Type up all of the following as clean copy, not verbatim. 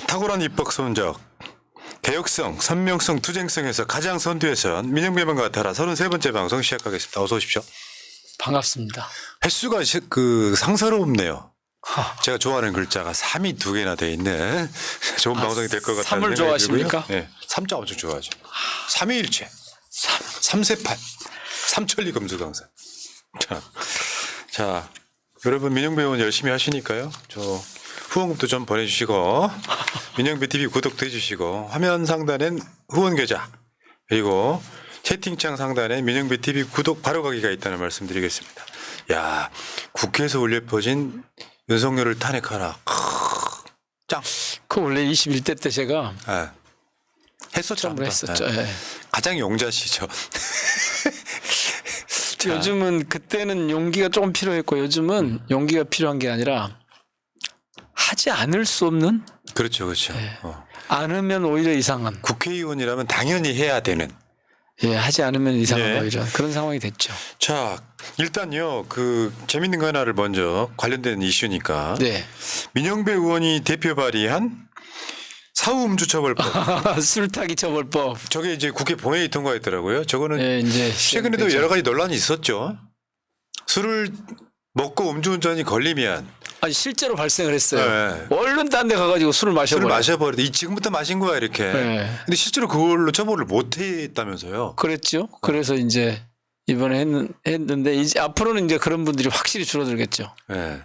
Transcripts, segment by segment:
탁월한 입법 성적, 개혁성, 선명성, 투쟁성에서 가장 선두에선 민영배만 같아라 33번째 방송 시작하겠습니다. 어서 오십시오. 반갑습니다. 횟수가 상사롭네요. 제가 좋아하는 글자가 3이 2개나 돼 있는 좋은 방송이 될 것 같다는 3을 좋아하십니까? 네, 3자 엄청 좋아하죠. 3위일체, 3세판, 삼천리 금수강산. 자, 여러분 민영배 의원 열심히 하시니까요. 저 후원금도 좀 보내주시고 민영배 TV 구독도 해주시고 화면 상단엔 후원 계좌 그리고 채팅창 상단에 민영배 TV 구독 바로가기가 있다는 말씀드리겠습니다. 야, 국회에서 울려 퍼진 윤석열을 탄핵하라. 짱. 그 원래 21대 때 제가 네. 했었죠. 한번 했었죠. 네. 예. 가장 용자시죠. 요즘은 그때는 용기가 조금 필요했고 요즘은 용기가 필요한 게 아니라 하지 않을 수 없는. 그렇죠, 그렇죠. 예. 안 하면 오히려 이상한. 국회의원이라면 당연히 해야 되는. 예, 하지 않으면 이상한 네. 오히려 그런 상황이 됐죠. 자, 일단요, 재밌는 거 하나를 먼저 관련된 이슈니까. 네. 민영배 의원이 대표 발의한 사후음주처벌법. 술타기 처벌법. 저게 이제 국회 본회의 통과했더라고요. 저거는 예, 이제 최근에도 여러 가지 논란이 있었죠. 술을 먹고 음주운전이 걸리면 아니 실제로 발생을 했어요. 네. 얼른 딴 데 가가지고 술을 술을 마셔버려. 마셔버리다. 지금부터 마신 거야 이렇게. 네. 근데 실제로 그걸로 처벌을 못 했다면서요. 그랬죠. 그래서 이제 이번에 했는데 이제 앞으로는 이제 그런 분들이 확실히 줄어들겠죠. 네.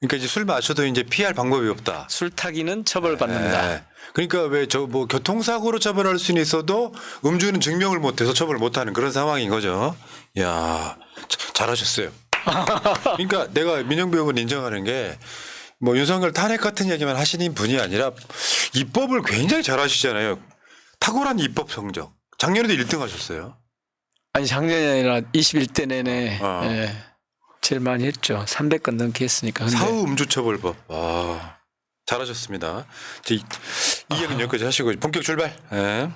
그러니까 이제 술 마셔도 이제 피할 방법이 없다. 술타기는 처벌받는다. 네. 그러니까 왜 교통사고로 처벌할 수는 있어도 음주는 증명을 못해서 처벌을 못하는 그런 상황인 거죠. 이야, 잘하셨어요. 그러니까 내가 민영배 의원 인정하는 게 윤석열 탄핵 같은 얘기만 하시는 분이 아니라 입법을 굉장히 잘하시잖아요. 탁월한 입법 성적. 작년에도 1등 하셨어요. 아니 작년이 아니라 21대 내내 어. 제일 많이 했죠. 300건 넘게 했으니까. 근데 사후 음주처벌법. 와, 잘하셨습니다. 이해는 여기까지 하시고 본격 출발. 네.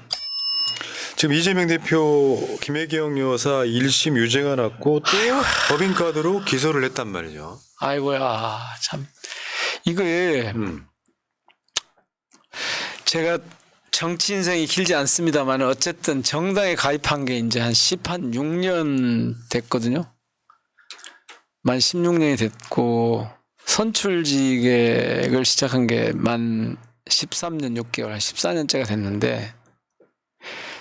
지금 이재명 대표 김혜경 여사 1심 유죄가 났고 또 법인카드로 기소를 했단 말이죠. 아이고야 참 이거에 제가 정치 인생이 길지 않습니다만 어쨌든 정당에 가입한 게 이제 한 6년 됐거든요. 만 16년이 됐고 선출직을 시작한 게 만 13년 6개월, 한 14년째가 됐는데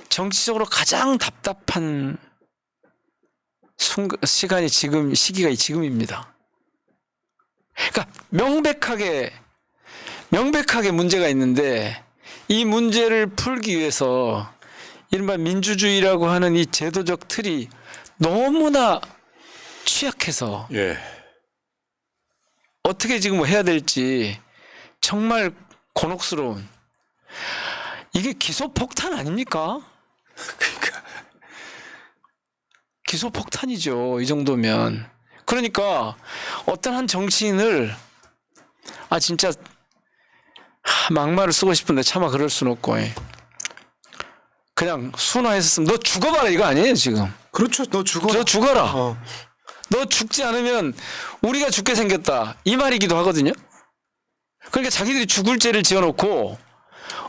정치적으로 가장 답답한 시기가 지금입니다. 그러니까 명백하게 문제가 있는데 이 문제를 풀기 위해서 이른바 민주주의라고 하는 이 제도적 틀이 너무나 취약해서 예. 어떻게 지금 해야 될지 정말 곤혹스러운 이게 기소폭탄 아닙니까? 그러니까 기소폭탄이죠. 이 정도면. 그러니까 어떤 한 정치인을 진짜 막말을 쓰고 싶은데 차마 그럴 수는 없고 그냥 순화했었으면 너 죽어봐라 이거 아니에요 지금. 그렇죠. 너 죽어라. 너 죽어라. 너 죽지 않으면 우리가 죽게 생겼다. 이 말이기도 하거든요. 그러니까 자기들이 죽을 죄를 지어놓고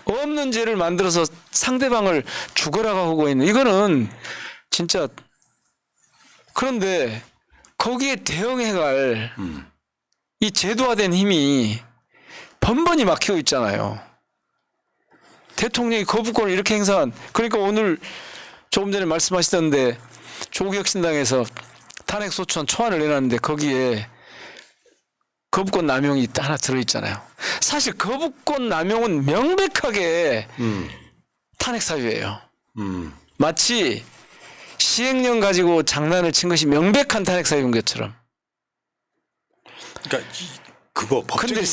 없는 죄를 만들어서 상대방을 죽어라고 하고 있는 이거는 진짜 그런데 거기에 대응해갈 이 제도화된 힘이 번번이 막히고 있잖아요. 대통령이 거부권을 이렇게 행사한 그러니까 오늘 조금 전에 말씀하시던데 조국혁신당에서 탄핵소추안 초안을 내놨는데 거기에 거부권 남용이 하나 들어있잖아요. 사실 거부권 남용은 명백하게 탄핵 사유예요. 마치 시행령 가지고 장난을 친 것이 명백한 탄핵 사유인 것처럼. 그러니까 그거 법적인. 근데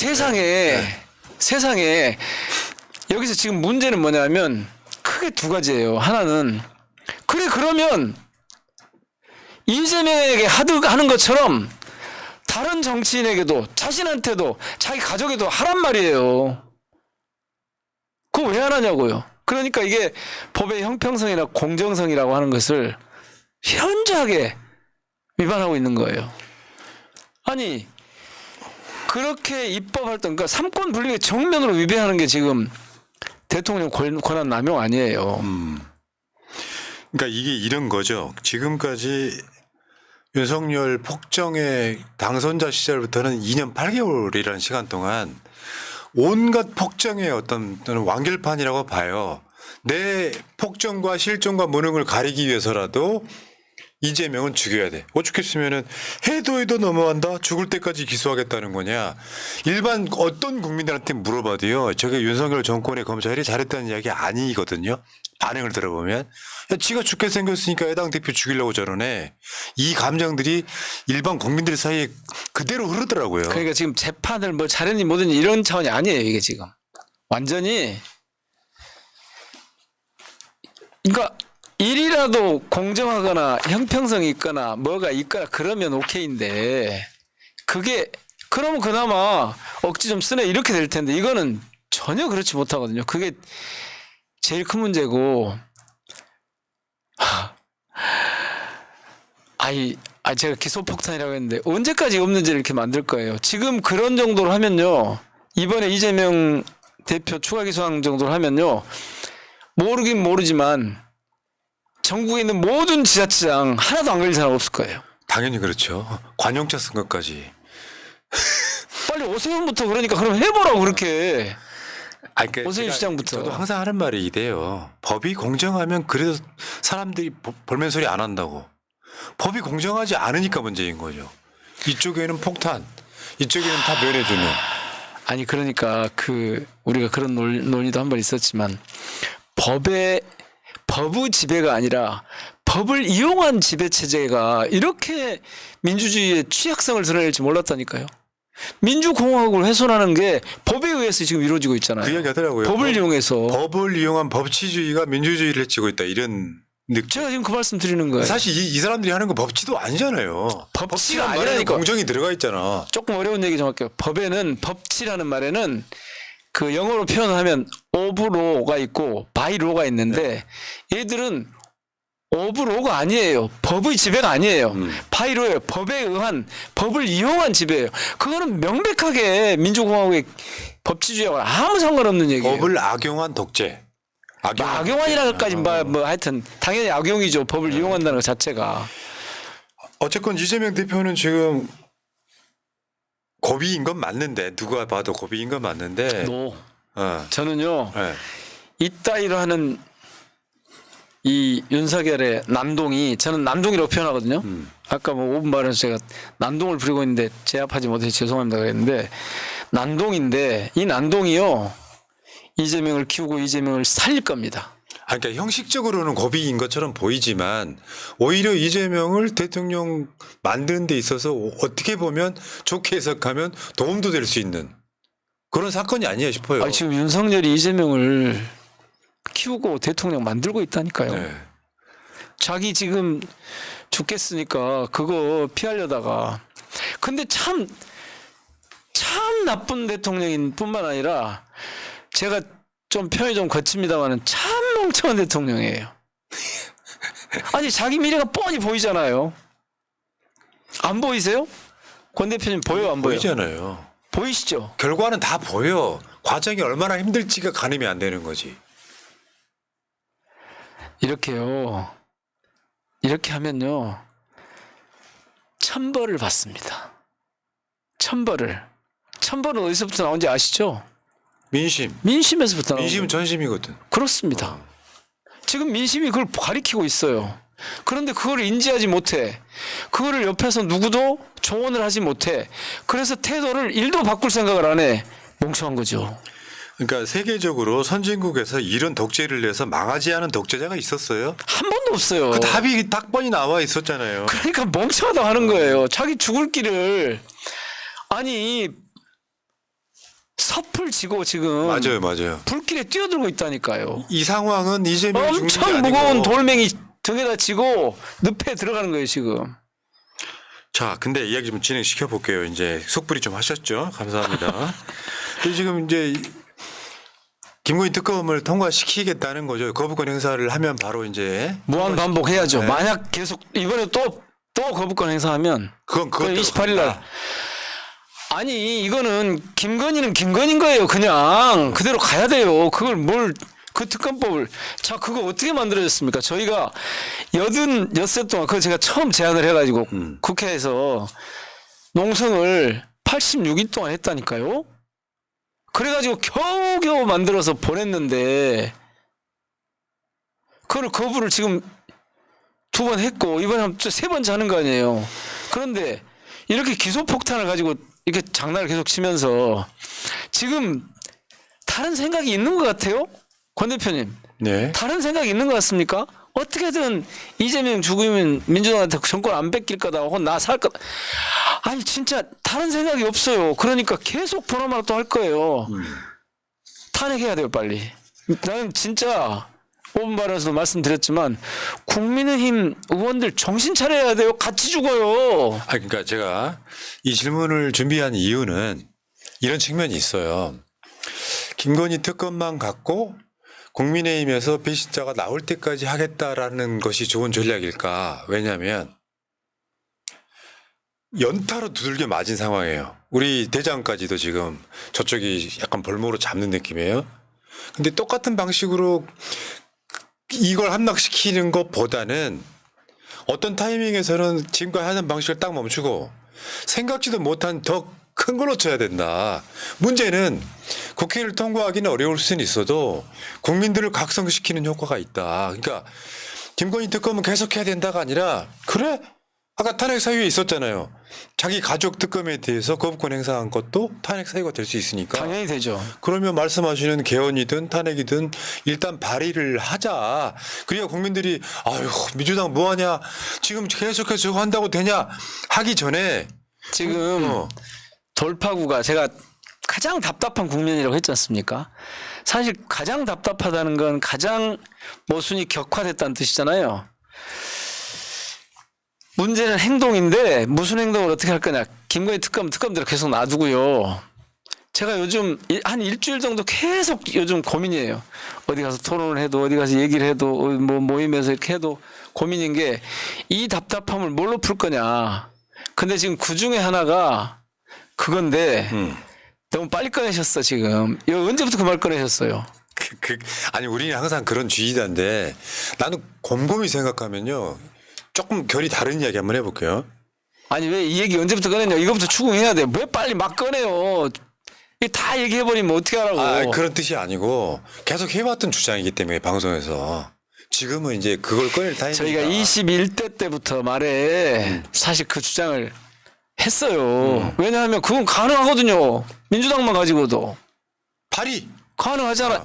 세상에 여기서 지금 문제는 뭐냐면 크게 두 가지예요. 하나는 그러면 이재명에게 하는 것처럼 다른 정치인에게도 자신한테도 자기 가족에도 하란 말이에요. 그거 왜 안 하냐고요. 그러니까 이게 법의 형평성이나 공정성이라고 하는 것을 현저하게 위반하고 있는 거예요. 아니 그렇게 입법할 때 그러니까 삼권 분립에 정면으로 위배하는 게 지금 대통령 권한 남용 아니에요. 그러니까 이게 이런 거죠. 지금까지 윤석열 폭정의 당선자 시절부터는 2년 8개월이라는 시간 동안 온갖 폭정의 어떤 저는 완결판이라고 봐요. 내 폭정과 실정과 무능을 가리기 위해서라도 이재명은 죽여야 돼. 오죽했으면은 해도 넘어간다. 죽을 때까지 기소하겠다는 거냐. 일반 어떤 국민들한테 물어봐도요. 저게 윤석열 정권의 검찰이 잘했다는 이야기 아니거든요. 반응을 들어보면 야, 지가 죽게 생겼으니까 해당 대표 죽이려고 저러네. 이 감정들이 일반 국민들 사이에 그대로 흐르더라고요. 그러니까 지금 재판을 뭐 잘했니 뭐든지 이런 차원이 아니에요. 이게 지금 완전히 그러니까 일이라도 공정하거나 형평성이 있거나 뭐가 있거나 그러면 오케이인데 그게 그러면 그나마 억지 좀 쓰네 이렇게 될 텐데 이거는 전혀 그렇지 못하거든요. 그게 제일 큰 문제고 제가 기소폭탄이라고 했는데 언제까지 없는지를 이렇게 만들 거예요. 지금 그런 정도로 하면요. 이번에 이재명 대표 추가 기소한 정도로 하면요. 모르긴 모르지만 전국에 있는 모든 지자체장 하나도 안 걸린 사람 없을 거예요. 당연히 그렇죠. 관용차 쓴 것까지. 빨리 오세훈부터 그러니까 그럼 해보라고 그렇게. 그러니까 오세훈 시장부터. 저도 항상 하는 말이 이래요. 법이 공정하면 그래도 사람들이 볼멘 소리 안 한다고. 법이 공정하지 않으니까 문제인 거죠. 이쪽에는 폭탄, 이쪽에는 다 면해주는. 아니 그러니까 우리가 그런 논의도 한 번 있었지만 법의 지배가 아니라 법을 이용한 지배 체제가 이렇게 민주주의의 취약성을 드러낼지 몰랐다니까요. 민주공화국을 훼손하는 게 법에 의해서 지금 이루어지고 있잖아요. 그 이야기 하더라고요. 법을 이용해서. 법을 이용한 법치주의가 민주주의를 해치고 있다. 이런 느낌. 제가 지금 그 말씀 드리는 거예요. 사실 이 사람들이 하는 건 법치도 아니잖아요. 법치가 말에는 아니라니까. 공정이 들어가 있잖아. 조금 어려운 얘기 좀 할게요. 법치라는 말에는 그 영어로 표현하면 오브로가 있고 바이로가 있는데 얘들은 오브로가 아니에요. 법의 지배가 아니에요. 바이로예요. 법에 의한 법을 이용한 지배예요. 그거는 명백하게 민주공화국의 법치주의하고 아무 상관없는 얘기예요. 법을 악용한 독재. 악용한이라까지 뭐 하여튼 당연히 악용이죠. 법을 이용한다는 것 자체가. 어쨌건 이재명 대표는 지금 고비인 건 맞는데 누가 봐도 고비인 건 맞는데 저는요. 네. 이따위로 하는 이 윤석열의 난동이 저는 난동이라고 표현하거든요. 아까 뭐 5분 말에서 제가 난동을 부리고 있는데 제압하지 못해서 죄송합니다 그랬는데 난동인데 이 난동이요. 이재명을 키우고 이재명을 살릴 겁니다. 그러니까 형식적으로는 고비인 것처럼 보이지만 오히려 이재명을 대통령 만드는 데 있어서 어떻게 보면 좋게 해석하면 도움도 될 수 있는 그런 사건이 아니야 싶어요. 지금 윤석열이 이재명을 키우고 대통령 만들고 있다니까요. 네. 자기 지금 죽겠으니까 그거 피하려다가 근데 참 나쁜 대통령인 뿐만 아니라 제가 좀 표현이 좀 거칩니다만은 참 멍청한 대통령이에요. 아니 자기 미래가 뻔히 보이잖아요. 안 보이세요? 권 대표님 보여 안 보여? 보이잖아요. 보이시죠? 결과는 다 보여. 과정이 얼마나 힘들지가 가늠이 안 되는 거지. 이렇게요. 이렇게 하면요. 천벌을 받습니다. 천벌은 어디서부터 나온지 아시죠? 민심에서부터 나온 민심은 전심이거든. 그렇습니다. 지금 민심이 그걸 가리키고 있어요. 그런데 그걸 인지하지 못해. 그거를 옆에서 누구도 조언을 하지 못해. 그래서 태도를 1도 바꿀 생각을 안 해. 멍청한 거죠. 그러니까 세계적으로 선진국에서 이런 독재를 내서 망하지 않은 독재자가 있었어요? 한 번도 없어요. 그 답이 딱 뻔히 나와 있었잖아요. 그러니까 멍청하다고 하는 거예요. 자기 죽을 길을 아니 섭을 지고 지금 맞아요. 불길에 뛰어들고 있다니까요. 이 상황은 이재명이 죽는 게 엄청 아니고. 무거운 돌멩이 등에다 지고 늪에 들어가는 거예요 지금. 자, 근데 이야기 좀 진행시켜 볼게요. 이제 속풀이 좀 하셨죠? 감사합니다. 근데 지금 이제 김건희 특검을 통과시키겠다는 거죠. 거부권 행사를 하면 바로 이제 무한 반복해야죠. 네. 만약 계속 이번에 또 거부권 행사하면 그건 28일 날 아니 이거는 김건희는 김건희인 거예요. 그냥 그대로 가야 돼요. 그걸 뭘 그 특검법을 자 그거 어떻게 만들어졌습니까? 저희가 86세 동안 그거 제가 처음 제안을 해가지고 국회에서 농성을 86일 동안 했다니까요. 그래가지고 겨우겨우 만들어서 보냈는데 그걸 거부를 지금 2번 했고 이번에 한 3번째 하는 거 아니에요. 그런데 이렇게 기소폭탄을 가지고 이렇게 장난을 계속 치면서 지금 다른 생각이 있는 것 같아요? 권 대표님. 네. 다른 생각이 있는 것 같습니까? 어떻게든 이재명 죽으면 민주당한테 정권 안 뺏길 거다 혹은 나 살 거다. 아니 진짜 다른 생각이 없어요. 그러니까 계속 번호만 또 할 거예요. 탄핵해야 돼요 빨리. 나는 진짜 5분 발언에서도 말씀드렸지만 국민의힘 의원들 정신 차려야 돼요. 같이 죽어요. 그러니까 제가 이 질문을 준비한 이유는 이런 측면이 있어요. 김건희 특검만 갖고 국민의힘에서 배신자가 나올 때까지 하겠다라는 것이 좋은 전략일까? 왜냐하면 연타로 두들겨 맞은 상황이에요. 우리 대장까지도 지금 저쪽이 약간 볼모로 잡는 느낌이에요. 근데 똑같은 방식으로 이걸 함락시키는 것보다는 어떤 타이밍에서는 지금까지 하는 방식을 딱 멈추고 생각지도 못한 더 큰 걸로 쳐야 된다. 문제는 국회를 통과하기는 어려울 수는 있어도 국민들을 각성시키는 효과가 있다. 그러니까 김건희 특검은 계속해야 된다가 아니라 그래? 아까 탄핵 사유에 있었잖아요. 자기 가족 특검에 대해서 거부권 행사한 것도 탄핵 사유가 될 수 있으니까. 당연히 되죠. 그러면 말씀하시는 개헌이든 탄핵이든 일단 발의를 하자. 그래야 국민들이 아유 민주당 뭐하냐 지금 계속해서 저거 한다고 되냐 하기 전에 지금 돌파구가 제가 가장 답답한 국면이라고 했지 않습니까? 사실 가장 답답하다는 건 가장 모순이 격화됐다는 뜻이잖아요. 문제는 행동인데 무슨 행동을 어떻게 할 거냐. 김건희 특검대로 계속 놔두고요. 제가 요즘 한 일주일 정도 계속 요즘 고민이에요. 어디 가서 토론을 해도 어디 가서 얘기를 해도 뭐 모임에서 이렇게 해도 고민인 게 이 답답함을 뭘로 풀 거냐. 근데 지금 그 중에 하나가 그건데 너무 빨리 꺼내셨어 지금. 이거 언제부터 그 말 꺼내셨어요? 아니 우리는 항상 그런 주의자인데 나는 곰곰이 생각하면요. 조금 결이 다른 이야기 한번 해볼게요. 아니 왜 이 얘기 언제부터 꺼냈냐. 이거부터 추궁해야 돼. 왜 빨리 막 꺼내요. 이게 다 얘기해버리면 어떻게 하라고. 그런 뜻이 아니고 계속 해왔던 주장이기 때문에 방송에서 지금은 이제 그걸 꺼낼 타이밍이다. 저희가 21대 때부터 말에 사실 그 주장을 했어요. 왜냐하면 그건 가능하거든요. 민주당만 가지고도. 발의 가능하잖아.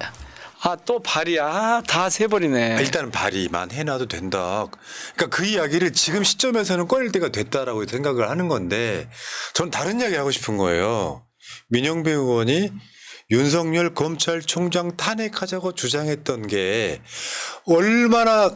또 발의야. 다 세버리네. 일단은 발의만 해놔도 된다. 그러니까 그 이야기를 지금 시점에서는 꺼낼 때가 됐다라고 생각을 하는 건데 저는 다른 이야기 하고 싶은 거예요. 민영배 의원이 윤석열 검찰총장 탄핵하자고 주장했던 게 얼마나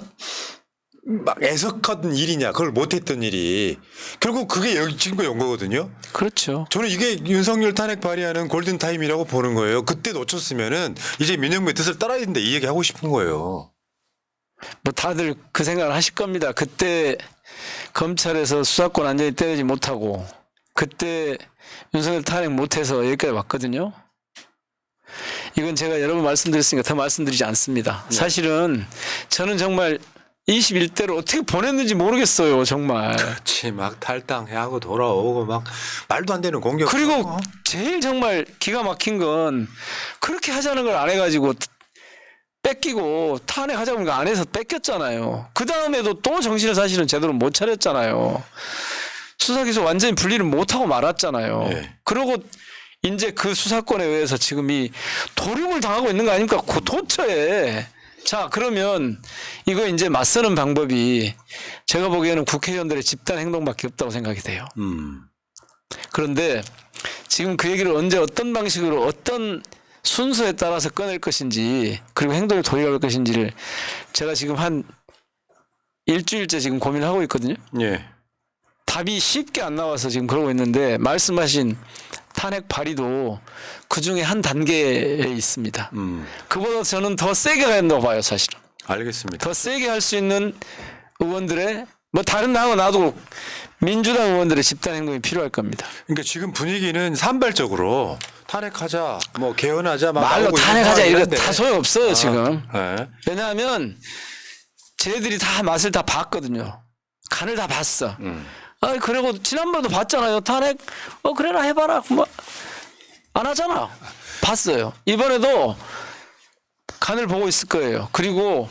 막 애석한 일이냐. 그걸 못했던 일이. 결국 그게 지금까지 온 거거든요. 그렇죠. 저는 이게 윤석열 탄핵 발의하는 골든타임이라고 보는 거예요. 그때 놓쳤으면은 이제 민영배 뜻을 따라야 된다. 이 얘기 하고 싶은 거예요. 뭐 다들 그 생각을 하실 겁니다. 그때 검찰에서 수사권 완전히 떼내지 못하고 그때 윤석열 탄핵 못해서 여기까지 왔거든요. 이건 제가 여러 번 말씀드렸으니까 더 말씀드리지 않습니다. 네. 사실은 저는 정말 21대로 어떻게 보냈는지 모르겠어요. 정말. 그렇지. 막 탈당하고 돌아오고 막 말도 안 되는 공격. 그리고 제일 정말 기가 막힌 건 그렇게 하자는 걸 안 해가지고 뺏기고 탄핵하자고 하니까 안 해서 뺏겼잖아요. 그 다음에도 또 정신을 사실은 제대로 못 차렸잖아요. 수사기소 완전히 분리를 못하고 말았잖아요. 네. 그러고 이제 그 수사권에 의해서 지금 이 도륙을 당하고 있는 거 아닙니까? 그 도처에. 자, 그러면 이거 이제 맞서는 방법이 제가 보기에는 국회의원들의 집단 행동밖에 없다고 생각이 돼요. 그런데 지금 그 얘기를 언제 어떤 방식으로 어떤 순서에 따라서 꺼낼 것인지 그리고 행동을 돌려갈 것인지를 제가 지금 한 일주일째 지금 고민을 하고 있거든요. 예. 답이 쉽게 안 나와서 지금 그러고 있는데 말씀하신 탄핵 발의도 그 중에 한 단계에 있습니다. 그보다 저는 더 세게 가야 된다고 봐요, 사실은. 알겠습니다. 더 세게 할 수 있는 의원들의 뭐 다른 당은 놔두고 민주당 의원들의 집단 행동이 필요할 겁니다. 그러니까 지금 분위기는 산발적으로 탄핵하자, 뭐 개헌하자, 막 말로 나오고 있는 탄핵하자 이거 상황인데. 다 소용없어요 지금. 네. 왜냐하면 쟤들이 다 맛을 다 봤거든요. 간을 다 봤어. 아 그리고 지난번도 봤잖아요. 탄핵 그래라 해봐라. 뭐 안 하잖아. 봤어요. 이번에도 간을 보고 있을 거예요. 그리고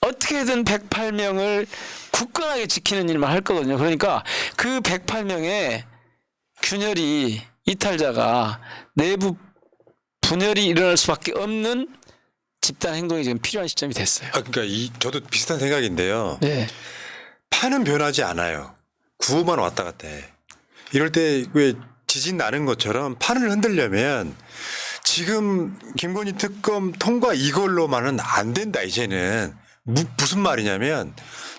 어떻게든 108명을 굳건하게 지키는 일만 할 거거든요. 그러니까 그 108명의 균열이 이탈자가 내부 분열이 일어날 수밖에 없는 집단 행동이 지금 필요한 시점이 됐어요. 그러니까 저도 비슷한 생각인데요. 네. 판은 변하지 않아요. 구호만 왔다 갔다 해. 이럴 때 왜 지진 나는 것처럼 판을 흔들려면 지금 김건희 특검 통과 이걸로만은 안 된다 이제는. 무슨 말이냐면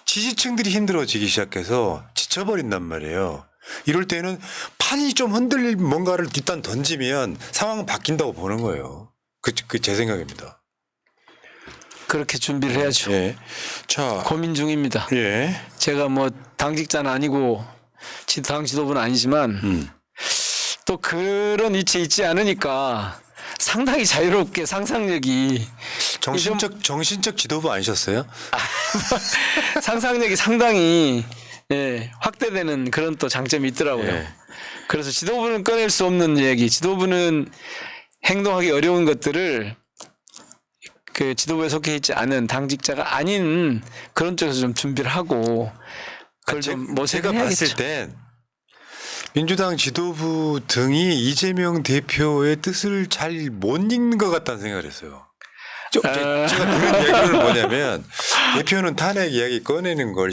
지지층들이 힘들어지기 시작해서 지쳐버린단 말이에요. 이럴 때는 판이 좀 흔들릴 뭔가를 일단 던지면 상황은 바뀐다고 보는 거예요. 그 제 생각입니다. 그렇게 준비를 해야죠. 예. 자, 고민 중입니다. 예. 제가 뭐 당직자는 아니고 당 지도부는 아니지만 또 그런 위치에 있지 않으니까 상당히 자유롭게 상상력이 정신적 지도부 아니셨어요? 상상력이 상당히 확대되는 그런 또 장점이 있더라고요. 예. 그래서 지도부는 꺼낼 수 없는 얘기, 지도부는 행동하기 어려운 것들을 그 지도부에 속해 있지 않은 당직자가 아닌 그런 쪽에서 좀 준비를 하고 그걸 좀 모색을 제가 해야겠죠. 봤을 땐 민주당 지도부 등이 이재명 대표의 뜻을 잘 못 읽는 것 같다는 생각을 했어요. 제가 들은 이야기는 뭐냐면 대표는 탄핵 이야기 꺼내는 걸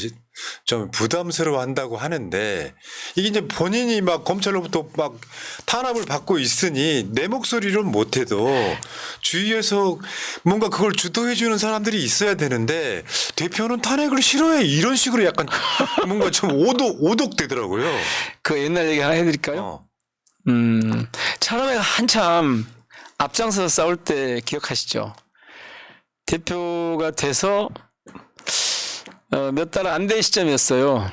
좀 부담스러워 한다고 하는데 이게 이제 본인이 막 검찰로부터 막 탄압을 받고 있으니 내 목소리를 못해도 주위에서 뭔가 그걸 주도해 주는 사람들이 있어야 되는데 대표는 탄핵을 싫어해 이런 식으로 약간 뭔가 좀 오독되더라고요. 그 옛날 얘기 하나 해드릴까요? 처음에 한참 앞장서서 싸울 때 기억하시죠? 대표가 돼서 몇 달 안 된 시점이었어요.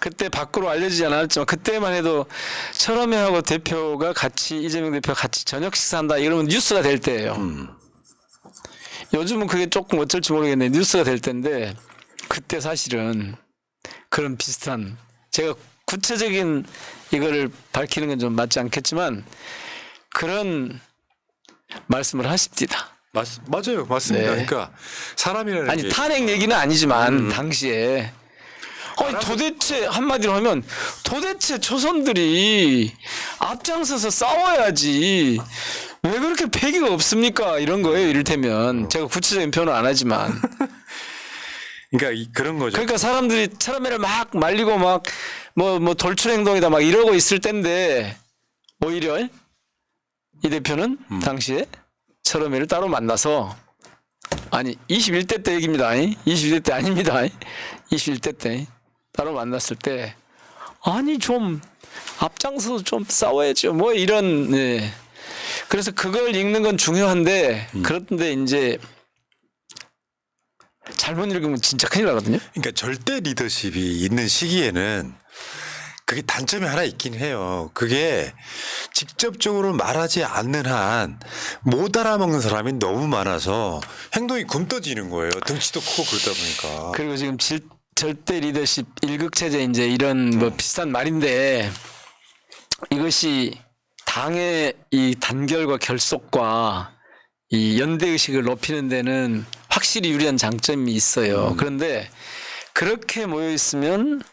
그때 밖으로 알려지지 않았지만 그때만 해도 철험회하고 대표가 같이 이재명 대표가 같이 저녁 식사한다 이러면 뉴스가 될 때예요. 요즘은 그게 조금 어쩔지 모르겠네. 뉴스가 될 때인데 그때 사실은 그런 비슷한 제가 구체적인 이거를 밝히는 건 좀 맞지 않겠지만 그런 말씀을 하십니다. 맞아요. 맞습니다. 네. 그러니까 사람이라는 아니 게 탄핵 얘기는 아니지만 당시에 도대체 한마디로 하면 도대체 초선들이 앞장서서 싸워야지 왜 그렇게 패기가 없습니까? 이런 거예요. 이를테면 제가 구체적인 표현은 안 하지만 그러니까 그런 거죠. 그러니까 사람들이 철험회를 막 말리고 막 뭐 돌출 행동이다 막 이러고 있을 때인데 오히려 이 대표는 당시에 철험회를 따로 만나서 아니 21대 때 얘기입니다. 21대 때 아닙니다. 21대 때 따로 만났을 때 아니 좀 앞장서 좀 싸워야죠. 뭐 이런 그래서 그걸 읽는 건 중요한데 그런데 이제 잘못 읽으면 진짜 큰일 나거든요. 그러니까 절대 리더십이 있는 시기에는 그게 단점이 하나 있긴 해요. 그게 직접적으로 말하지 않는 한 못 알아먹는 사람이 너무 많아서 행동이 굼떠지는 거예요. 덩치도 크고 그러다 보니까. 그리고 지금 절대 리더십 일극체제 이제 이런 뭐 비슷한 말인데 이것이 당의 이 단결과 결속과 이 연대 의식을 높이는 데는 확실히 유리한 장점이 있어요. 그런데 그렇게 모여 있으면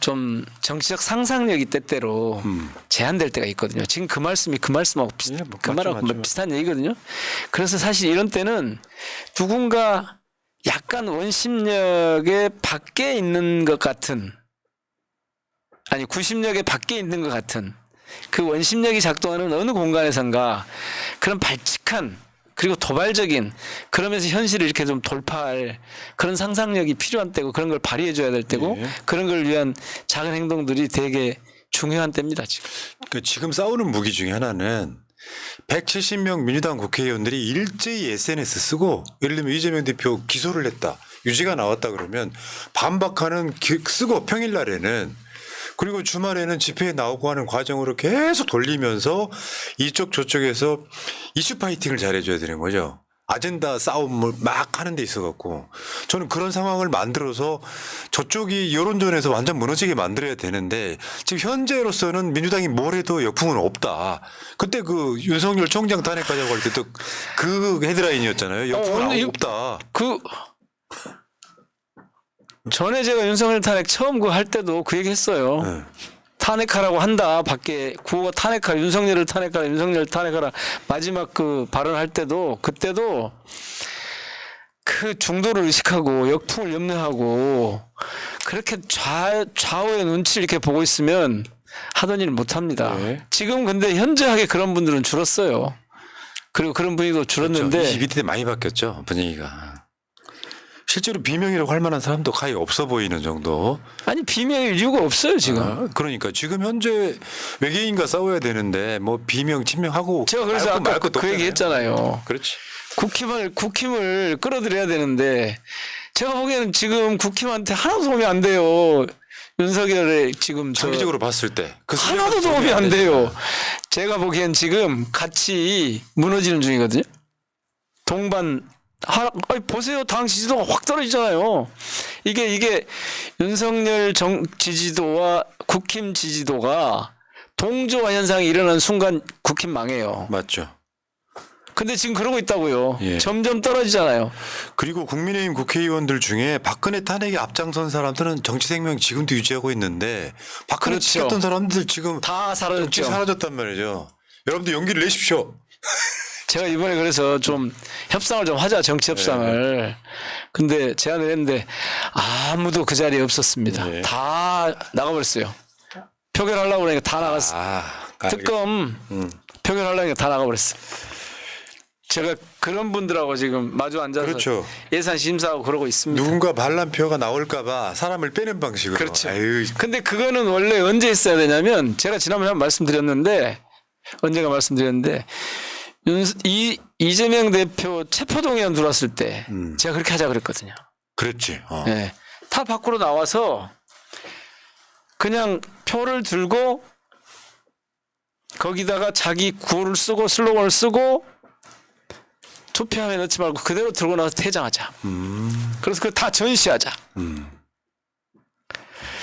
좀 정치적 상상력이 때때로 제한될 때가 있거든요. 지금 그 말씀이 그 말씀하고 그 말하고 맞죠. 비슷한 얘기거든요. 그래서 사실 이런 때는 누군가 약간 원심력의 밖에 있는 것 같은 아니 구심력의 밖에 있는 것 같은 그 원심력이 작동하는 어느 공간에선가 그런 발칙한 그리고 도발적인 그러면서 현실을 이렇게 좀 돌파할 그런 상상력이 필요한 때고 그런 걸 발휘해 줘야 될 때고 그런 걸 위한 작은 행동들이 되게 중요한 때입니다. 지금. 그러니까 지금 싸우는 무기 중에 하나는 170명 민주당 국회의원들이 일제히 SNS 쓰고 예를 들면 이재명 대표 기소를 했다. 유지가 나왔다 그러면 반박하는 쓰고 평일날에는 그리고 주말에는 집회에 나오고 하는 과정으로 계속 돌리면서 이쪽 저쪽에서 이슈 파이팅을 잘해줘야 되는 거죠. 아젠다 싸움을 막 하는 데 있어갖고 저는 그런 상황을 만들어서 저쪽이 여론전에서 완전 무너지게 만들어야 되는데 지금 현재로서는 민주당이 뭘 해도 역풍은 없다. 그때 그 윤석열 총장 탄핵하자고 할 때 또 그 헤드라인이었잖아요. 역풍은 없다. 전에 제가 윤석열 탄핵 처음 그 할 때도 그 얘기 했어요. 네. 탄핵하라고 한다. 밖에 구호가 탄핵하라. 윤석열을 탄핵하라. 윤석열 탄핵하라. 마지막 그 발언할 때도 그때도 그 중도를 의식하고 역풍을 염려하고 그렇게 좌우의 눈치를 이렇게 보고 있으면 하던 일 못합니다. 네. 지금 근데 현저하게 그런 분들은 줄었어요. 그리고 그런 분위기도 줄었는데 그렇죠. 22대 때 많이 바뀌었죠. 분위기가. 실제로 비명이라고 할 만한 사람도 거의 없어 보이는 정도. 아니 비명일 이유가 없어요 지금. 그러니까 지금 현재 외계인과 싸워야 되는데 뭐 비명 침명하고 제가 그래서 말 아까 것도 그 얘기 없잖아요. 했잖아요. 그렇지. 국힘을 끌어들여야 되는데 제가 보기에는 지금 국힘한테 하나도 도움이 안 돼요. 윤석열의 지금 장기적으로 봤을 때 그 하나도 도움이 안 돼요. 제가 보기엔 지금 같이 무너지는 중이거든요. 아니 보세요. 당 지지도가 확 떨어지잖아요. 이게 윤석열 지지도와 국힘 지지도가 동조화 현상이 일어나는 순간 국힘 망해요. 맞죠. 근데 지금 그러고 있다고요. 예. 점점 떨어지잖아요. 그리고 국민의힘 국회의원들 중에 박근혜 탄핵에 앞장선 사람들은 정치 생명 지금도 유지하고 있는데 박근혜 그렇죠. 지켰던 사람들 지금 다 정치 사라졌죠. 사라졌단 말이죠. 여러분들 용기를 내십시오. 제가 이번에 그래서 좀 협상을 좀 하자, 정치 협상을. 근데 제안을 했는데 아무도 그 자리에 없었습니다. 네. 다 나가버렸어요. 표결하려고 그러니까 다 나갔어. 특검 표결하려니까 다 나가버렸어. 제가 그런 분들하고 지금 마주 앉아서 그렇죠. 예산 심사하고 그러고 있습니다. 누군가 반란표가 나올까봐 사람을 빼는 방식으로. 그렇죠. 아유, 근데 그거는 원래 언제 했어야 되냐면 제가 지난번에 한번 말씀드렸는데 언젠가 말씀드렸는데 이재명 대표 체포동의안 들어왔을 때 제가 그렇게 하자 그랬거든요. 그랬지. 네. 다 밖으로 나와서 그냥 표를 들고 거기다가 자기 구호를 쓰고 슬로건을 쓰고 투표함에 넣지 말고 그대로 들고 나와서 퇴장하자. 그래서 그거 다 전시하자.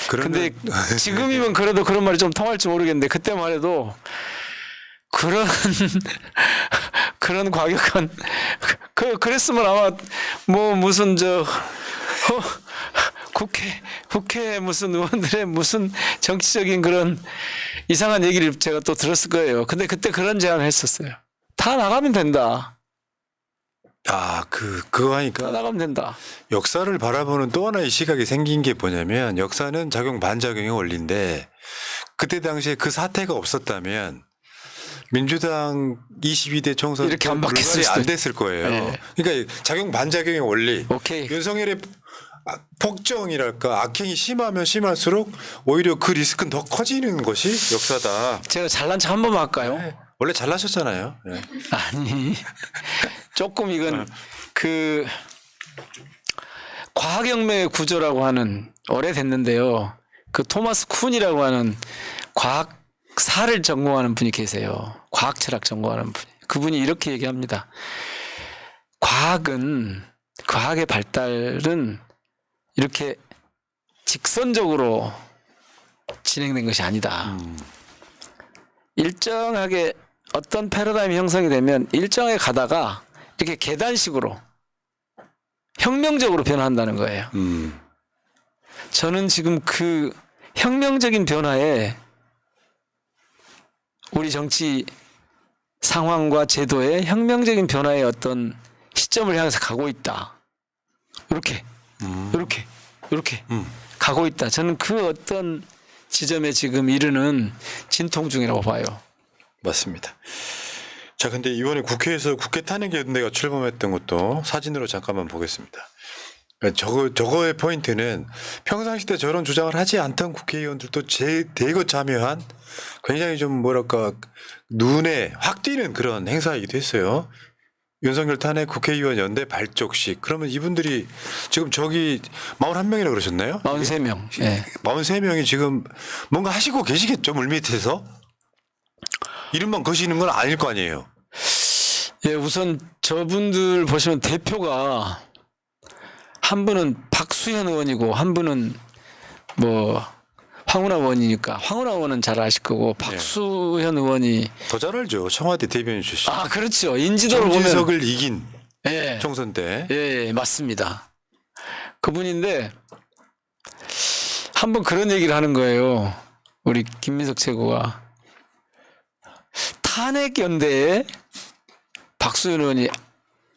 근데 지금이면 그래도 그런 말이 좀 통할지 모르겠는데 그때만 해도 그런 과격한 그랬으면 아마 뭐 무슨 국회 무슨 의원들의 무슨 정치적인 그런 이상한 얘기를 제가 또 들었을 거예요. 근데 그때 그런 제안을 했었어요. 다 나가면 된다. 그거 다 하니까 나가면 된다. 역사를 바라보는 또 하나의 시각이 생긴 게 뭐냐면 역사는 작용 반작용의 원리인데 그때 당시에 그 사태가 없었다면 민주당 22대 총선 이렇게 안 바뀌었을 불발이 안 수도 됐을 거예요. 네. 그러니까 작용 반작용의 원리. 오케이. 윤석열의 폭정이랄까 악행이 심하면 심할수록 오히려 그 리스크는 더 커지는 것이 역사다. 제가 잘난 척 한 번만 할까요? 원래 잘나셨잖아요. 네. 아니 조금 이건 그 과학혁명의 구조라고 하는 오래됐는데요. 그 토마스 쿤이라고 하는 과학사를 전공하는 분이 계세요. 과학철학 전공하는 분이. 그분이 이렇게 얘기합니다. 과학의 발달은 이렇게 직선적으로 진행된 것이 아니다. 일정하게 어떤 패러다임이 형성이 되면 일정하게 가다가 이렇게 계단식으로 혁명적으로 변화한다는 거예요. 저는 지금 그 혁명적인 변화에 우리 정치 상황과 제도의 혁명적인 변화의 어떤 시점을 향해서 가고 있다. 이렇게 가고 있다. 저는 그 어떤 지점에 지금 이르는 진통 중이라고 봐요. 맞습니다. 자, 근데 이번에 국회에서 국회 탄핵연대가 출범했던 것도 사진으로 잠깐만 보겠습니다. 그러니까 저거의 포인트는 평상시 때 저런 주장을 하지 않던 국회의원들도 대거 참여한 굉장히 좀 뭐랄까 눈에 확 띄는 그런 행사이기도 했어요. 윤석열 탄핵 국회의원 연대 발족식. 그러면 이분들이 지금 저기 41명이라고 그러셨나요? 43명. 예. 43명이 지금 뭔가 하시고 계시겠죠, 물밑에서? 이름만 거시는 건 아닐 거 아니에요. 예, 우선 저분들 보시면 대표가 한 분은 박수현 의원이고 한 분은 뭐 황운하 의원이니까 황운하 의원은 잘 아실 거고 박수현 의원이 더 잘 알죠. 청와대 대변인 출신. 아 그렇죠. 인지도를 보면 정진석을 이긴 예, 총선 때. 예, 맞습니다. 그분인데 한번 그런 얘기를 하는 거예요. 우리 김민석 최고가 탄핵 연대에 박수현 의원이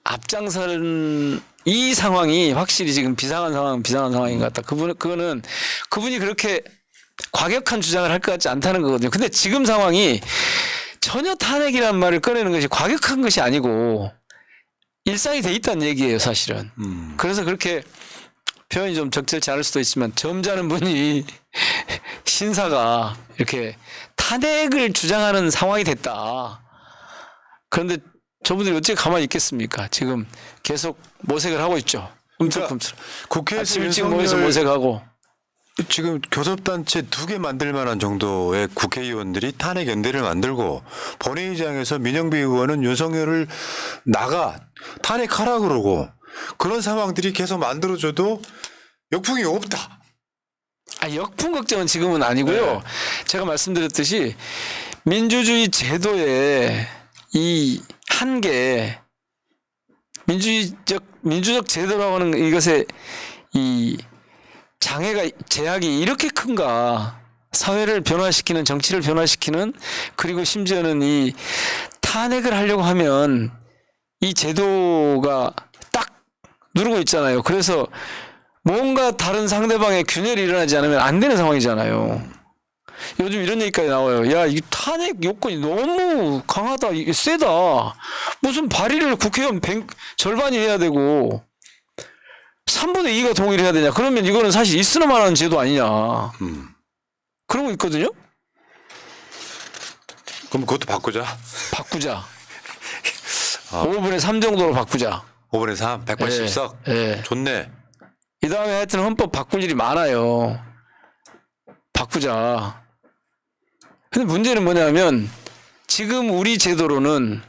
앞장서는 이 상황이 확실히 지금 비상한 상황인 것 같다. 그분이 그렇게 과격한 주장을 할 것 같지 않다는 거거든요. 근데 지금 상황이 전혀 탄핵이라는 말을 꺼내는 것이 과격한 것이 아니고 일상이 돼 있다는 얘기예요, 사실은. 그래서 그렇게 표현이 좀 적절치 않을 수도 있지만 점잖은 분이 신사가 이렇게 탄핵을 주장하는 상황이 됐다. 그런데 저분들이 어떻게 가만히 있겠습니까? 지금 계속 모색을 하고 있죠. 움찔움찔. 국회에서 아침 일찍 모여서 모색하고. 지금 교섭단체 2개 만들 만한 정도의 국회의원들이 탄핵 연대를 만들고 본회의장에서 민영비 의원은 윤석열을 탄핵하라 그러고 그런 상황들이 계속 만들어져도 역풍이 없다. 역풍 걱정은 지금은 아니고요. 네. 제가 말씀드렸듯이 민주주의 제도의 이 한계, 민주적 제도라고 하는 이것의 이 제약이 이렇게 큰가. 사회를 변화시키는, 정치를 변화시키는, 그리고 심지어는 이 탄핵을 하려고 하면 이 제도가 딱 누르고 있잖아요. 그래서 뭔가 다른 상대방의 균열이 일어나지 않으면 안 되는 상황이잖아요. 요즘 이런 얘기까지 나와요. 야, 이 탄핵 요건이 너무 강하다. 이게 세다. 무슨 발의를 국회의원 절반이 해야 되고 3분의 2가 동의를 해야 되냐. 그러면 이거는 사실 있으나 마나는 제도 아니냐. 그러고 있거든요. 그럼 그것도 바꾸자. 5분의 3 정도로 바꾸자. 5분의 3, 180석. 예. 좋네. 이 다음에 하여튼 헌법 바꿀 일이 많아요. 바꾸자. 근데 문제는 뭐냐면 지금 우리 제도로는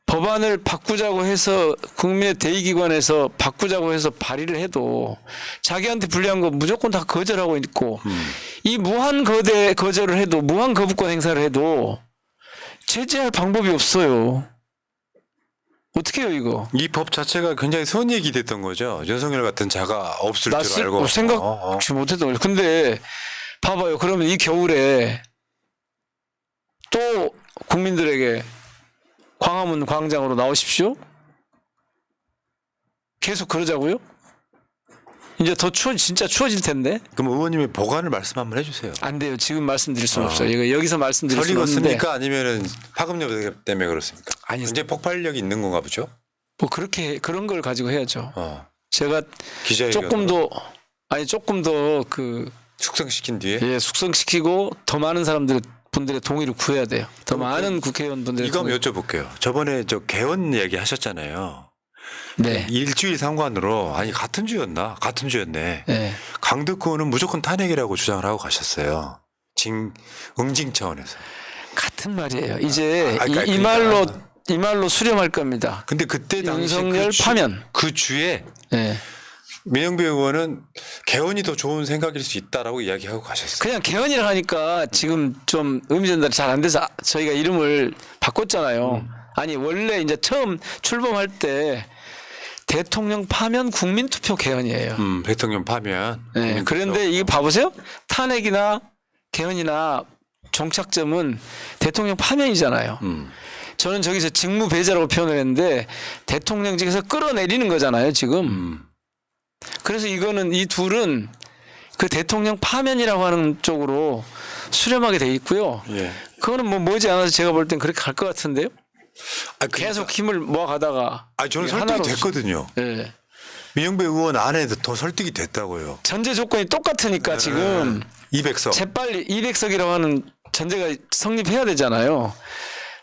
법안을 바꾸자고 해서 국민의 대의기관에서 바꾸자고 해서 발의를 해도 자기한테 불리한 거 무조건 다 거절하고 있고 이 무한 거절을 해도 무한 거부권 행사를 해도 제재할 방법이 없어요. 어떻게 해요 이거? 이 법 자체가 굉장히 선얘기 됐던 거죠. 윤석열 같은 자가 없을 줄 알고. 생각지 못했던 거죠. 근데 봐봐요. 그러면 이 겨울에 또 국민들에게 광화문 광장으로 나오십시오. 계속 그러자고요? 이제 더 진짜 추워질 텐데. 그럼 의원님이 보관을 말씀 한번 해주세요. 안 돼요. 지금 말씀드릴 수는 없어요. 이거 여기서 말씀드릴 수는 없는데. 설익었습니까? 아니면은 파급력 때문에 그렇습니까? 아니, 굉장히 폭발력이 있는 건가 보죠. 뭐 그런 걸 가지고 해야죠. 제가 기자회견으로. 조금 더 숙성시킨 뒤에. 숙성시키고 더 많은 분들의 동의를 구해야 돼요. 더 많은 국회의원분들의 이거 한번 동의. 여쭤볼게요. 저번에 개헌 얘기 하셨잖아요. 네. 일주일 상관으로 같은 주였네. 네. 강덕구는 무조건 탄핵이라고 주장을 하고 가셨어요. 응징 차원에서. 같은 말이에요. 이제 그러니까. 이 말로 수렴할 겁니다. 근데 그때 당시 윤석열 파면 그 주에 네. 민영배 의원은 개헌이 더 좋은 생각일 수 있다라고 이야기하고 가셨어요. 그냥 개헌이라 하니까 지금 좀 의미 전달이 잘 안 돼서 저희가 이름을 바꿨잖아요. 아니 원래 이제 처음 출범할 때 대통령 파면 국민투표 개헌이에요. 대통령 파면. 네. 그런데 이거 봐보세요. 탄핵이나 개헌이나 종착점은 대통령 파면이잖아요. 저는 저기서 직무 배제라고 표현을 했는데 대통령직에서 끌어내리는 거잖아요, 지금. 그래서 이 둘은 그 대통령 파면이라고 하는 쪽으로 수렴하게 돼 있고요. 예. 그거는 뭐 머지않아서 제가 볼 땐 그렇게 갈 것 같은데요. 계속 힘을 모아가다가. 저는 설득이 됐거든요. 네. 민영배 의원 안에도 더 설득이 됐다고요. 전제 조건이 똑같으니까 지금 200석. 재빨리 200석이라고 하는 전제가 성립해야 되잖아요.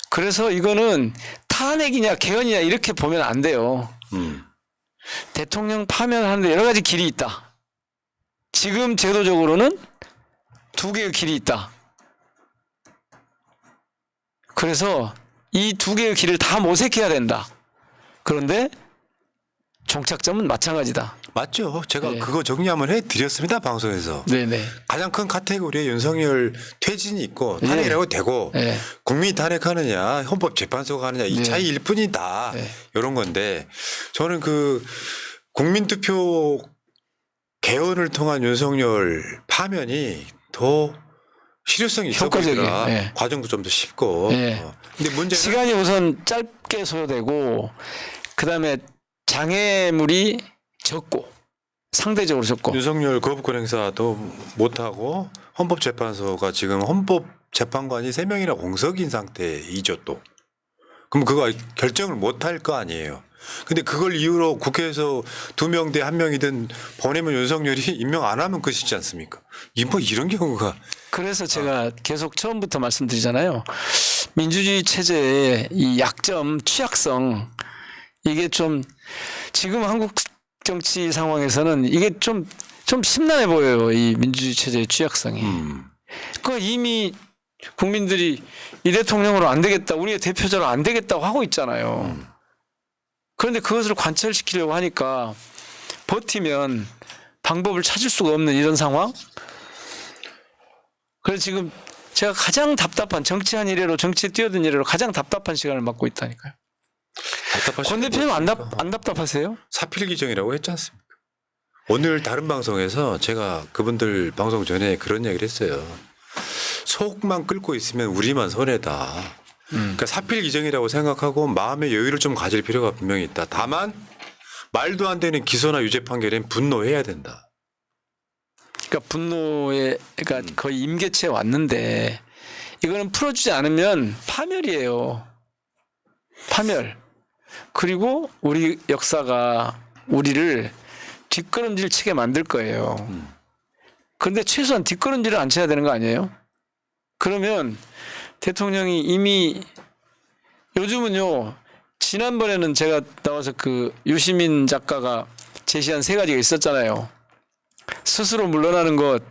그래서 이거는 탄핵이냐 개헌이냐 이렇게 보면 안 돼요. 대통령 파면하는데 여러 가지 길이 있다. 지금 제도적으로는 두 개의 길이 있다. 그래서 이 두 개의 길을 다 모색해야 된다. 그런데 종착점은 마찬가지다. 맞죠. 제가 네. 그거 정리 한번 해드렸습니다. 방송에서. 네네. 가장 큰 카테고리에 윤석열 퇴진이 있고 탄핵이라고 되고 네. 국민이 탄핵하느냐 헌법재판소가 하느냐 이 네. 차이일 뿐이다. 네. 이런 건데 저는 그 국민투표 개헌을 통한 윤석열 파면이 더 실효성이 있어 효과적이에요. 보이더라. 네. 과정도 좀 더 쉽고. 네. 근데 문제는 시간이 우선 짧게 소요되고 그다음에 장애물이 적고 상대적으로 적고 윤석열 거부권 행사도 못하고 헌법재판소가 지금 헌법재판관이 3명이나 공석인 상태이죠 또. 그럼 그거 결정을 못할 거 아니에요. 근데 그걸 이유로 국회에서 2명 대 1명이든 보내면 윤석열이 임명 안 하면 끝이지 않습니까? 뭐 이런 경우가. 그래서 제가 계속 처음부터 말씀드리잖아요. 민주주의 체제의 이 약점, 취약성 이게 좀 지금 한국 정치 상황에서는 이게 좀 심란해 보여요. 이 민주주의 체제의 취약성이. 그 이미 국민들이 이 대통령으로 안 되겠다, 우리의 대표자로 안 되겠다고 하고 있잖아요. 그런데 그것을 관철시키려고 하니까 버티면 방법을 찾을 수가 없는 이런 상황. 그래서 지금 제가 가장 답답한 정치한 이래로 정치에 뛰어든 이래로 가장 답답한 시간을 맞고 있다니까요. 권 대표님 안 답답하세요? 사필기정이라고 했지 않습니까? 오늘 다른 방송에서 제가 그분들 방송 전에 그런 얘기를 했어요. 속만 끓고 있으면 우리만 손해다. 그러니까 사필기정이라고 생각하고 마음의 여유를 좀 가질 필요가 분명히 있다. 다만 말도 안 되는 기소나 유죄 판결엔 분노해야 된다. 그러니까 분노에 그러니까 거의 임계치에 왔는데 이거는 풀어주지 않으면 파멸이에요. 파멸. 그리고 우리 역사가 우리를 뒷걸음질 치게 만들 거예요. 그런데 최소한 뒷걸음질을 안 쳐야 되는 거 아니에요? 그러면 대통령이 이미 요즘은요. 지난번에는 제가 나와서 그 유시민 작가가 제시한 3가지가 있었잖아요. 스스로 물러나는 것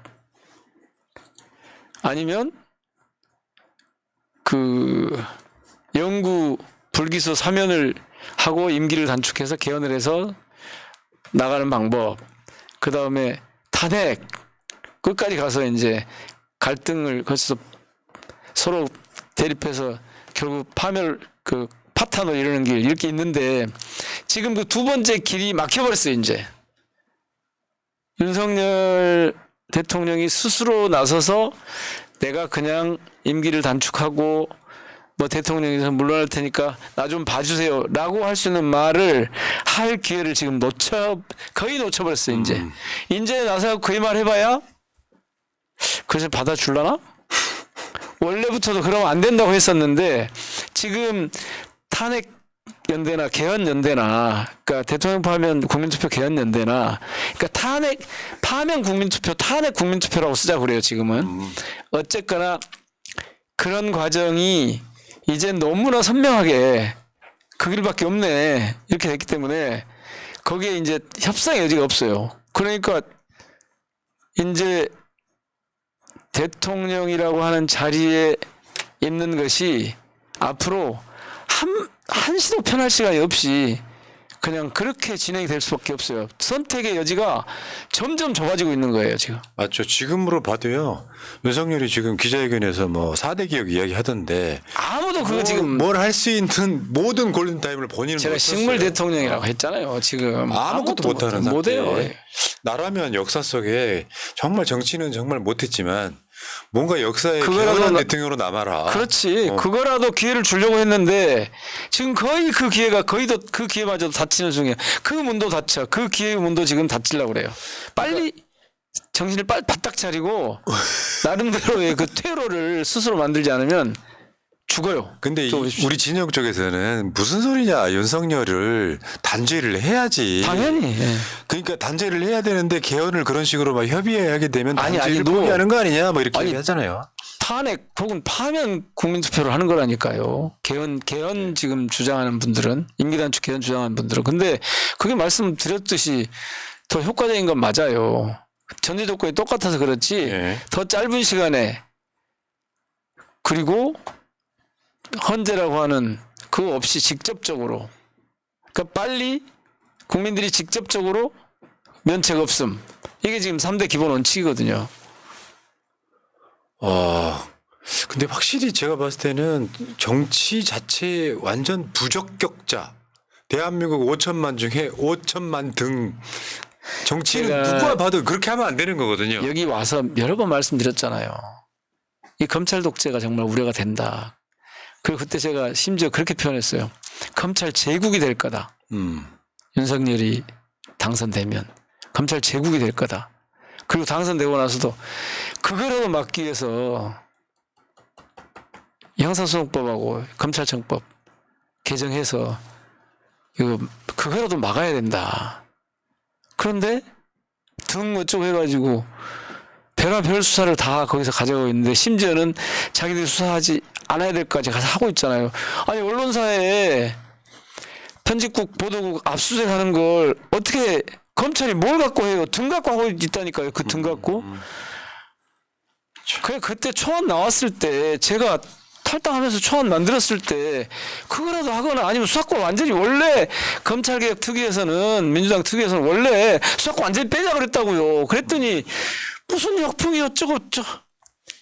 아니면 그 영구 불기소 사면을 하고 임기를 단축해서 개헌을 해서 나가는 방법. 그 다음에 탄핵 끝까지 가서 이제 갈등을 거쳐서 서로 대립해서 결국 파멸 그 파탄을 이루는 길 이렇게 있는데 지금 그 두 번째 길이 막혀버렸어요 이제. 윤석열 대통령이 스스로 나서서 내가 그냥 임기를 단축하고 뭐 대통령에서 물러날 테니까 나 좀 봐주세요 라고 할 수 있는 말을 할 기회를 지금 거의 놓쳐버렸어요 이제. 이제 나서 그 말 해봐야 그래서 받아줄라나? 원래부터도 그러면 안 된다고 했었는데 지금 탄핵 연대나 개헌 연대나 그러니까 대통령 파면 국민투표 개헌 연대나 그러니까 탄핵 파면 국민투표 탄핵 국민투표라고 쓰자 그래요 지금은. 어쨌거나 그런 과정이 이제 너무나 선명하게 그 길밖에 없네 이렇게 됐기 때문에 거기에 이제 협상의 여지가 없어요. 그러니까 이제 대통령이라고 하는 자리에 있는 것이 앞으로 한시도 편할 시간이 없이 그냥 그렇게 진행이 될 수밖에 없어요. 선택의 여지가 점점 좁아지고 있는 거예요 지금. 맞죠. 지금으로 봐도요. 윤석열이 지금 기자회견에서 뭐 4대 개혁 이야기 하던데 아무도 그거 지금 뭘 할 수 있는 모든 골든타임을 본인은 제가 못 식물 썼어요. 대통령이라고 했잖아요. 지금 아무것도 못하는 상태. 못해요. 나라면 역사 속에 정말 정치는 정말 못했지만 뭔가 역사에 그거라도 기여한 나- 대통령으로 남아라. 그렇지. 그거라도 기회를 주려고 했는데 지금 거의 그 기회가 그 기회마저도 닫히는 중이에요. 그 문도 닫혀. 그 기회의 문도 지금 닫히려고 그래요. 빨리 정신을 바짝 차리고 나름대로의 그 퇴로를 스스로 만들지 않으면 죽어요. 근데 좀 우리 진영 쪽에서는 무슨 소리냐 윤석열을 단죄를 해야지. 당연히. 예. 그러니까 단죄를 해야 되는데 개헌을 그런 식으로 막 협의하게 되면 아니, 단죄를 너- 포기하는 거 아니냐 뭐 이렇게 아니, 얘기하잖아요. 탄핵 혹은 파면 국민투표를 하는 거라니까요. 개헌 지금 주장하는 분들은, 임기단축 개헌 주장하는 분들은. 근데 그게 말씀드렸듯이 더 효과적인 건 맞아요. 전제 조건이 똑같아서 그렇지 예. 더 짧은 시간에, 그리고 헌재라고 하는 그거 없이 직접적으로, 그러니까 빨리 국민들이 직접적으로 면책 없음. 이게 지금 3대 기본 원칙이거든요. 근데 확실히 제가 봤을 때는 정치 자체에 완전 부적격자. 대한민국 5천만 중에 5천만 등 정치는 제가 누가 봐도 그렇게 하면 안 되는 거거든요. 여기 와서 여러 번 말씀드렸잖아요. 이 검찰 독재가 정말 우려가 된다. 그리고 그때 제가 심지어 그렇게 표현했어요. 검찰 제국이 될 거다. 윤석열이 당선되면 검찰 제국이 될 거다. 그리고 당선되고 나서도 그거라도 막기 위해서 형사소송법하고 검찰청법 개정해서 이거 그거라도 막아야 된다. 그런데 등 어쩌고 해가지고 별의별 수사를 다 거기서 가져가고 있는데, 심지어는 자기들이 수사하지 않아야 될 것까지 가서 하고 있잖아요. 아니, 언론사에 편집국 보도국 압수수색하는 걸 어떻게 검찰이 뭘 갖고 해요? 등 갖고 하고 있다니까요. 그 등 갖고. 그때 초안 나왔을 때, 제가 탈당하면서 초안 만들었을 때 그거라도 하거나, 아니면 수사권 완전히, 원래 검찰개혁 특위에서는, 민주당 특위에서는 원래 수사권 완전히 빼자 그랬다고요. 그랬더니 무슨 역풍이 어쩌고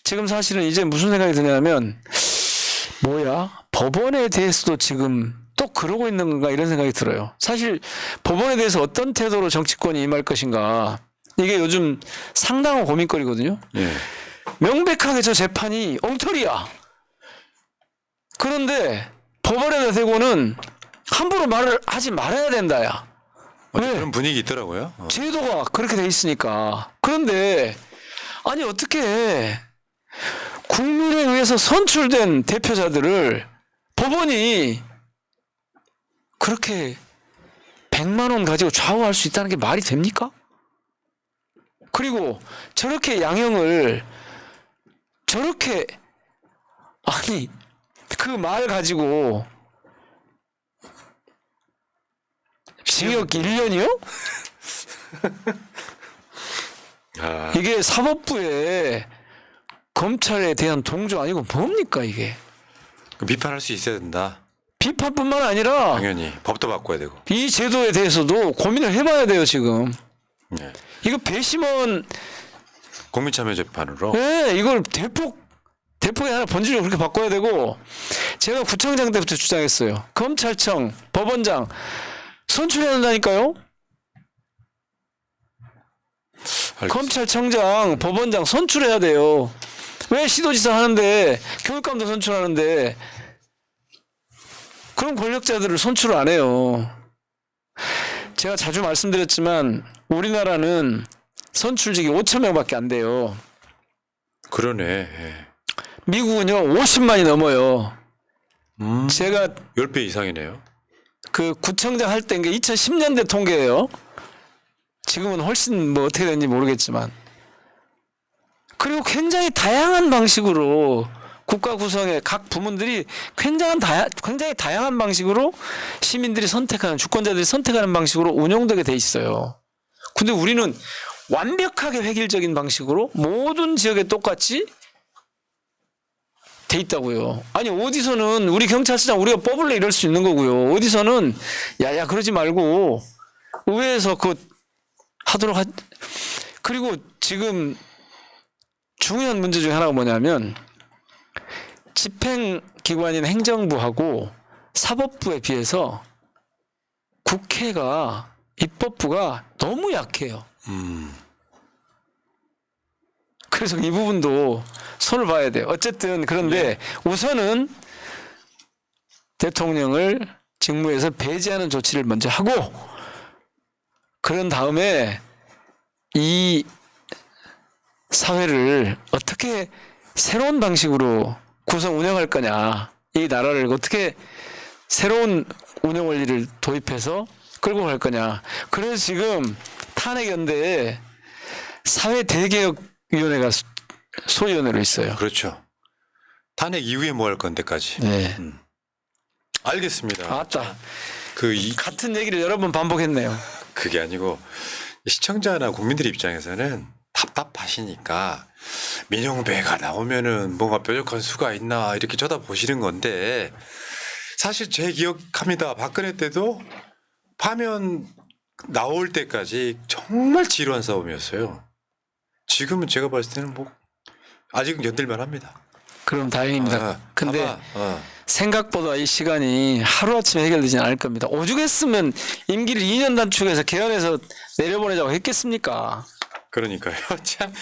지금 사실은 이제 무슨 생각이 드냐면, 뭐야, 법원에 대해서도 지금 또 그러고 있는 건가, 이런 생각이 들어요. 사실 법원에 대해서 어떤 태도로 정치권이 임할 것인가, 이게 요즘 상당한 고민거리거든요. 예. 명백하게 저 재판이 엉터리야. 그런데 법원에다 대고는 함부로 말을 하지 말아야 된다야. 왜? 그런 분위기 있더라고요. 제도가 그렇게 돼 있으니까. 그런데 아니, 어떻게 국민에 의해서 선출된 대표자들을 법원이 그렇게 100만 원 가지고 좌우할 수 있다는 게 말이 됩니까? 그리고 저렇게 양형을 저렇게, 아니, 그 말 가지고 징역 1년이요? 이게 사법부의 검찰에 대한 동조 아니고 뭡니까 이게? 비판할 수 있어야 된다. 비판뿐만 아니라 당연히 법도 바꿔야 되고. 이 제도에 대해서도 고민을 해봐야 돼요 지금. 예. 이거 배심원, 국민참여재판으로. 네, 이걸 대폭이 하나 본질적으로 그렇게 바꿔야 되고, 제가 구청장 때부터 주장했어요. 검찰청, 법원장 선출해야 한다니까요. 알겠습니다. 검찰청장, 법원장 선출해야 돼요. 왜 시도지사 하는데, 교육감도 선출하는데 그런 권력자들을 선출을 안 해요. 제가 자주 말씀드렸지만 우리나라는 선출직이 5천 명밖에 안 돼요. 그러네. 예. 미국은요 50만이 넘어요. 제가 10배 이상이네요. 그 구청장 할 때인 게 2010년대 통계예요. 지금은 훨씬 뭐 어떻게 되는지 모르겠지만. 그리고 굉장히 다양한 방식으로 국가 구성의 각 부문들이 굉장히 다양한 방식으로 시민들이 선택하는, 주권자들이 선택하는 방식으로 운영되게 돼 있어요. 근데 우리는 완벽하게 획일적인 방식으로 모든 지역에 똑같이 돼 있다고요. 아니, 어디서는 우리 경찰서장 우리가 뽑을래 이럴 수 있는 거고요. 어디서는 야야 그러지 말고 의회에서 그거 하도록 그리고 지금 중요한 문제 중에 하나가 뭐냐면, 집행기관인 행정부하고 사법부에 비해서 국회가, 입법부가 너무 약해요. 그래서 이 부분도 손을 봐야 돼요. 어쨌든 그런데 우선은 대통령을 직무에서 배제하는 조치를 먼저 하고, 그런 다음에 이 사회를 어떻게 새로운 방식으로 구성 운영할 거냐, 이 나라를 어떻게 새로운 운영 원리를 도입해서 끌고 갈 거냐. 그래서 지금 탄핵연대에 사회대개혁위원회가 소위원회로 있어요. 그렇죠. 탄핵 이후에 뭐 할 건데까지. 네. 알겠습니다. 아따. 그 같은 얘기를 여러 번 반복했네요. 그게 아니고 시청자나 국민들 입장에서는 답답하시니까 민영배가 나오면은 뭔가 뾰족한 수가 있나 이렇게 쳐다보시는 건데 사실 제 기억합니다. 박근혜 때도 파면 나올 때까지 정말 지루한 싸움이었어요. 지금은 제가 봤을 때는 뭐 아직은 견딜만 합니다. 그럼 다행입니다. 근데 아마, 생각보다 이 시간이 하루아침에 해결되지는 않을 겁니다. 오죽했으면 임기를 2년 단축해서 개헌해서 내려보내자고 했겠습니까? 그러니까요. 참.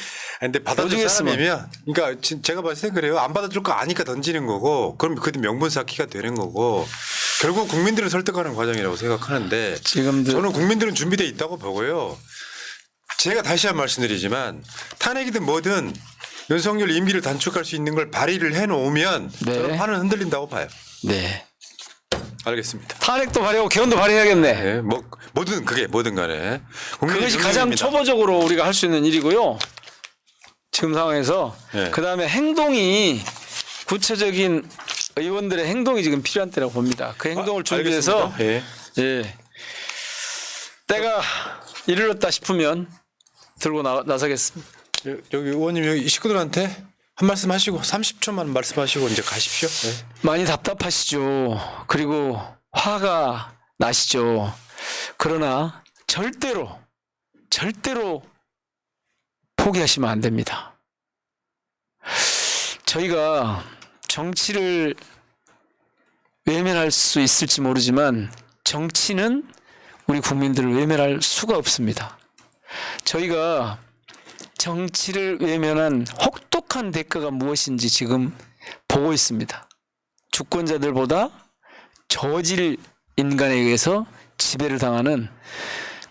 근데 받아줄 오죽했으면. 사람이면, 그러니까 제가 봤을 때 그래요. 안 받아줄 거 아니까 던지는 거고, 그럼 그때 명분 쌓기가 되는 거고, 결국 국민들을 설득하는 과정이라고 생각하는데, 지금도 저는 국민들은 준비돼 있다고 보고요. 제가 다시 한 말씀드리지만 탄핵이든 뭐든 윤석열 임기를 단축할 수 있는 걸 발의를 해놓으면 네. 저는 판은 흔들린다고 봐요. 네. 알겠습니다. 탄핵도 발의하고 개헌도 발의해야겠네. 네, 뭐든 그게 뭐든 간에 국민의 그것이 가장 명령입니다. 초보적으로 우리가 할 수 있는 일이고요. 지금 상황에서 네. 그다음에 행동이 구체적인 의원들의 행동이 지금 필요한 때라고 봅니다. 그 행동을 준비해서 알겠습니다. 예. 예. 때가 이르렀다 싶으면 들고 나서겠습니다. 여기 의원님 여기 식구들한테 한 말씀 하시고 30초만 말씀하시고 이제 가십시오. 네. 많이 답답하시죠. 그리고 화가 나시죠. 그러나 절대로 포기하시면 안 됩니다. 저희가 정치를 외면할 수 있을지 모르지만 정치는 우리 국민들을 외면할 수가 없습니다. 저희가 정치를 외면한 혹독한 대가가 무엇인지 지금 보고 있습니다. 주권자들보다 저질 인간에 의해서 지배를 당하는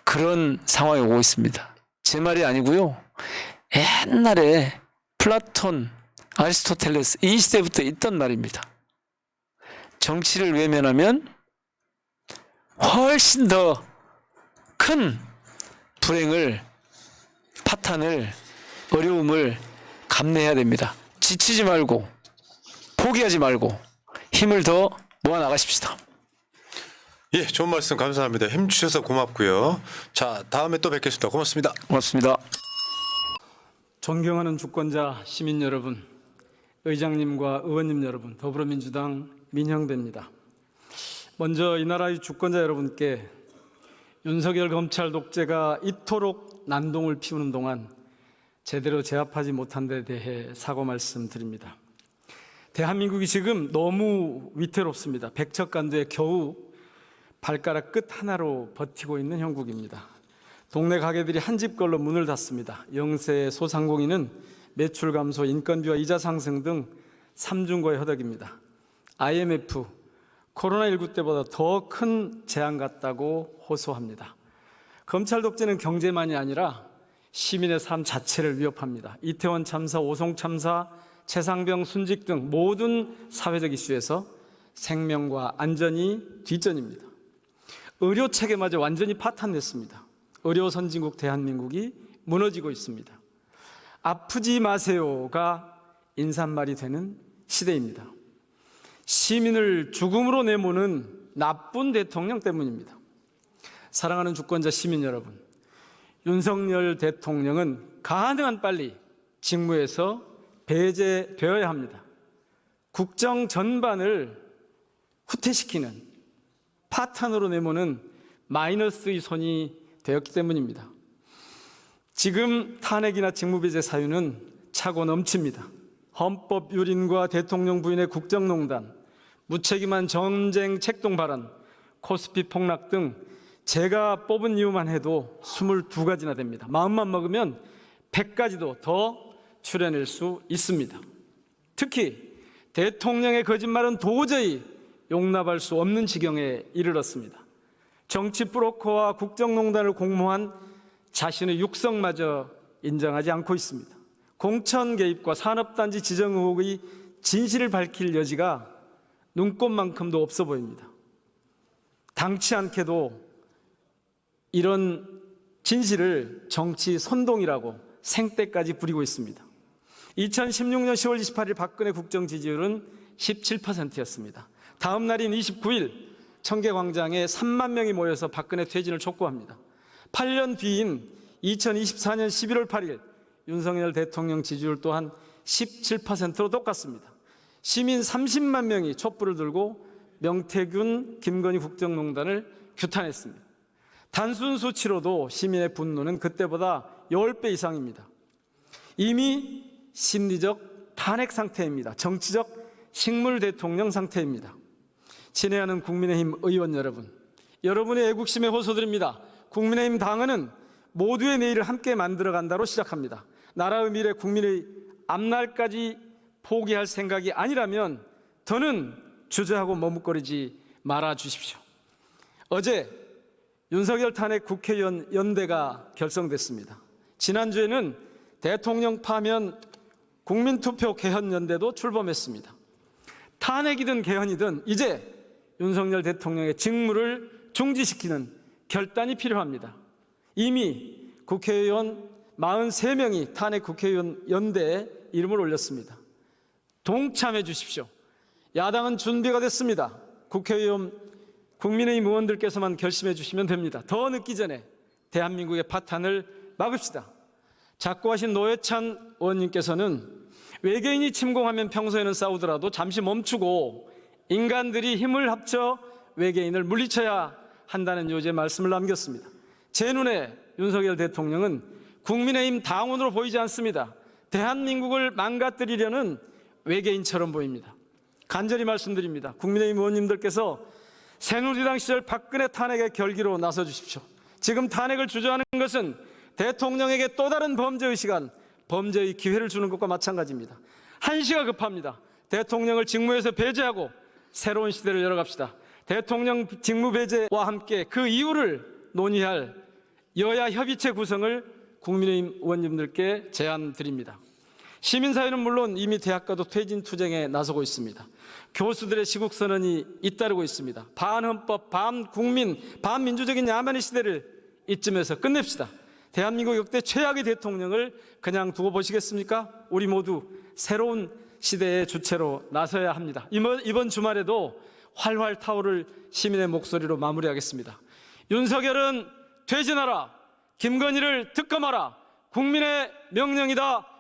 그런 상황이 오고 있습니다. 제 말이 아니고요. 옛날에 플라톤, 아리스토텔레스 이 시대부터 있던 말입니다. 정치를 외면하면 훨씬 더 큰 불행을, 파탄을, 어려움을 감내해야 됩니다. 지치지 말고 포기하지 말고 힘을 더 모아 나가십시다. 예, 좋은 말씀 감사합니다. 힘 주셔서 고맙고요. 자, 다음에 또 뵙겠습니다. 고맙습니다. 고맙습니다. 존경하는 주권자 시민 여러분, 의장님과 의원님 여러분, 더불어민주당 민형배입니다. 먼저 이 나라의 주권자 여러분께 윤석열 검찰 독재가 이토록 난동을 피우는 동안 제대로 제압하지 못한 데 대해 사과 말씀드립니다. 대한민국이 지금 너무 위태롭습니다. 백척간도에 겨우 발가락 끝 하나로 버티고 있는 형국입니다. 동네 가게들이 한 집 걸로 문을 닫습니다. 영세 소상공인은 매출 감소, 인건비와 이자 상승 등 삼중고의 허덕입니다. IMF, 코로나19 때보다 더 큰 재앙 같다고 호소합니다. 검찰 독재는 경제만이 아니라 시민의 삶 자체를 위협합니다. 이태원 참사, 오송 참사, 최상병 순직 등 모든 사회적 이슈에서 생명과 안전이 뒷전입니다. 의료 체계마저 완전히 파탄냈습니다. 의료 선진국 대한민국이 무너지고 있습니다. 아프지 마세요가 인사말이 되는 시대입니다. 시민을 죽음으로 내모는 나쁜 대통령 때문입니다. 사랑하는 주권자 시민 여러분, 윤석열 대통령은 가능한 빨리 직무에서 배제되어야 합니다. 국정 전반을 후퇴시키는 파탄으로 내모는 마이너스의 손이 되었기 때문입니다. 지금 탄핵이나 직무배제 사유는 차고 넘칩니다. 헌법 유린과 대통령 부인의 국정농단, 무책임한 전쟁 책동 발언, 코스피 폭락 등 제가 뽑은 이유만 해도 22가지나 됩니다. 마음만 먹으면 100가지도 더 추려낼 수 있습니다. 특히 대통령의 거짓말은 도저히 용납할 수 없는 지경에 이르렀습니다. 정치 브로커와 국정농단을 공모한 자신의 육성마저 인정하지 않고 있습니다. 공천 개입과 산업단지 지정 의혹의 진실을 밝힐 여지가 눈꼽만큼도 없어 보입니다. 당치 않게도 이런 진실을 정치 선동이라고 생떼까지 부리고 있습니다. 2016년 10월 28일 박근혜 국정 지지율은 17%였습니다. 다음 날인 29일 청계광장에 3만 명이 모여서 박근혜 퇴진을 촉구합니다. 8년 뒤인 2024년 11월 8일 윤석열 대통령 지지율 또한 17%로 똑같습니다. 시민 30만 명이 촛불을 들고 명태균, 김건희 국정농단을 규탄했습니다. 단순 수치로도 시민의 분노는 그때보다 10배 이상입니다. 이미 심리적 탄핵 상태입니다. 정치적 식물 대통령 상태입니다. 친애하는 국민의힘 의원 여러분, 여러분의 애국심에 호소드립니다. 국민의힘 당헌은 모두의 내일을 함께 만들어간다로 시작합니다. 나라의 미래, 국민의 앞날까지 포기할 생각이 아니라면 더는 주저하고 머뭇거리지 말아 주십시오. 어제 윤석열 탄핵 국회의원 연대가 결성됐습니다. 지난주에는 대통령 파면 국민투표 개헌연대도 출범했습니다. 탄핵이든 개헌이든 이제 윤석열 대통령의 직무를 중지시키는 결단이 필요합니다. 이미 국회의원 43명이 탄핵 국회의원 연대에 이름을 올렸습니다. 동참해 주십시오. 야당은 준비가 됐습니다. 국회의원 국민의힘 의원들께서만 결심해 주시면 됩니다. 더 늦기 전에 대한민국의 파탄을 막읍시다. 작고하신 노회찬 의원님께서는 외계인이 침공하면 평소에는 싸우더라도 잠시 멈추고 인간들이 힘을 합쳐 외계인을 물리쳐야 한다는 요지의 말씀을 남겼습니다. 제 눈에 윤석열 대통령은 국민의힘 당원으로 보이지 않습니다. 대한민국을 망가뜨리려는 외계인처럼 보입니다. 간절히 말씀드립니다. 국민의힘 의원님들께서 새누리당 시절 박근혜 탄핵의 결기로 나서 주십시오. 지금 탄핵을 주저하는 것은 대통령에게 또 다른 범죄의 시간, 범죄의 기회를 주는 것과 마찬가지입니다. 한시가 급합니다. 대통령을 직무에서 배제하고 새로운 시대를 열어갑시다. 대통령 직무 배제와 함께 그 이유를 논의할 여야 협의체 구성을 국민의힘 의원님들께 제안드립니다. 시민사회는 물론 이미 대학가도 퇴진 투쟁에 나서고 있습니다. 교수들의 시국선언이 잇따르고 있습니다. 반헌법, 반국민, 반민주적인 야만의 시대를 이쯤에서 끝냅시다. 대한민국 역대 최악의 대통령을 그냥 두고 보시겠습니까? 우리 모두 새로운 시대의 주체로 나서야 합니다. 이번 주말에도 활활 타오를 시민의 목소리로 마무리하겠습니다. 윤석열은 퇴진하라. 김건희를 특검하라. 국민의 명령이다.